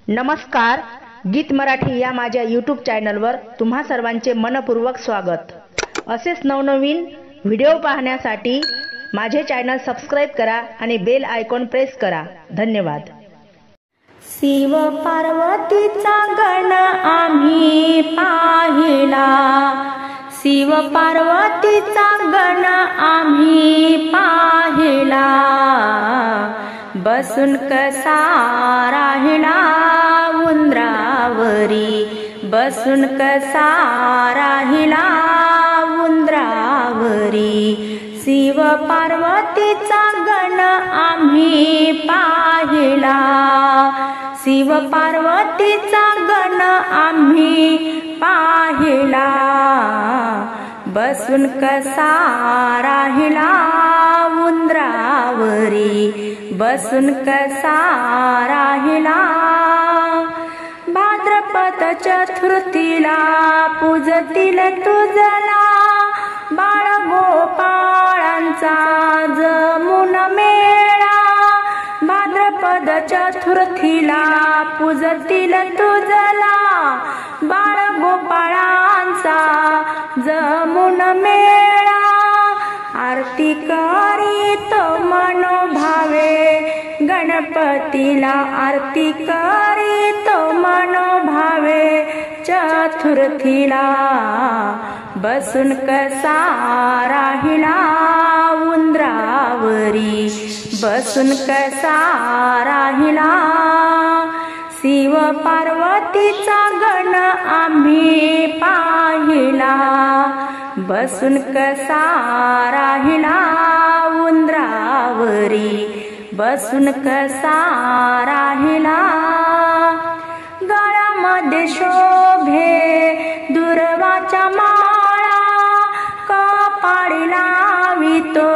नमस्कार, गीत मराठी या माझ्या यूट्यूब चॅनलवर तुम्हा सर्वांचे मनपूर्वक स्वागत। असेच नवनवीन व्हिडिओ पाहण्यासाठी माझे चॅनल सबस्क्राइब करा आणि बेल आयकॉन प्रेस करा। धन्यवाद। शिव पार्वतीचा गण आम्ही पाहिला, शिव पार्वतीचा गण आम्ही पाहिला, बसून कसा राहिला उंदरावरी, बसून कसा राहिला उंदरावरी। शिव पार्वतीचा गण आम्ही पाहिला, शिव पार्वतीचा गण आम्ही पाहिला, बसून कसा राहिला उंदरावरी, बसून कसा राहिला। भाद्रपद चतुर्थीला पूजतील तुझला, बाळ गोपाळांचा जमून मेळा। भाद्रपद चतुर्थीला पूजतील तुझला, बाळ गोपाळांचा जमून मेळा। आरती करीत मनोभावे गणपतीला, आरती करीत मनोभावे चतुर्थीला, बसून कसा राहिला उंदरावरी, बसून कसा राहिला। शिव पार्वतीचा गण आम्ही पाहिला, बसून कसा राहिला उंदरावरी, बसून कसा राहिला। गळ्यामध्ये शोभे दुर्वाच्या माळा, कपाळी लावितो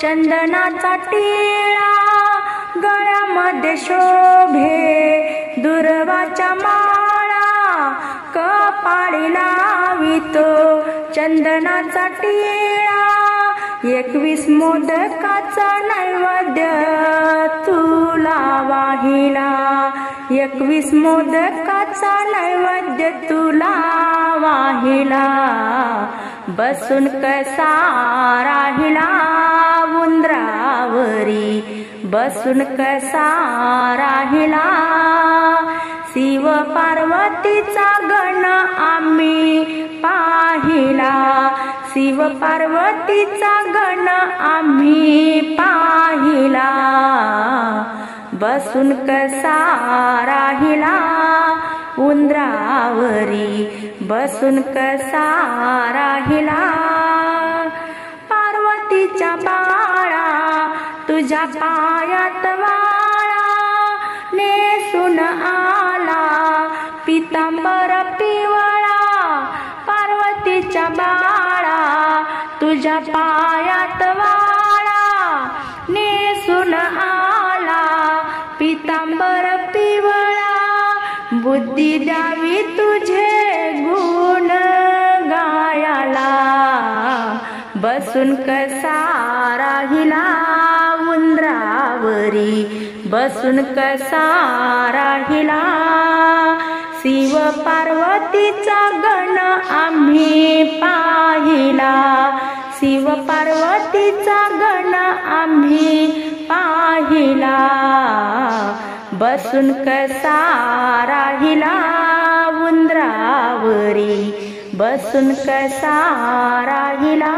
चंदनाचा टिळा। गळ्यामध्ये शोभे दुर्वाच्या माळा, कपाळी लावितो चंदनाचा टिळा। 21 मोदकाचा नैवेद्य तुला वाहिला, 21 मोदकाचा नैवेद्य तुला वाहिला, बसून कसा राहिला उंदरावरी, बसून कसा राहिला। शिव पार्वतीचा गण आम्ही पाहिला, शिव पार्वतीचा गण आम्ही पाहिला, बसून कसा राहिला उंदरावरी, बसून कसा राहिला। पार्वतीच्या बाळा तुझ्या पायात वाळा, नेसून आला पितांबर पिवळा। पार्वतीच्या बाळा तुझ्या पायात वाळा, नेसून आला पितांबर पिवळा। बुद्धी द्यावी तुझे गुण गायाला, बसून कसा राहिला उंदरावरी, बसून कसा राहिला। शिव पार्वतीचा गण आम्ही पाहिला, शिव पार्वतीचा गण आम्ही पाहिला, बसून कसा राहिला उंदरावरी, बसून कसा राहिला।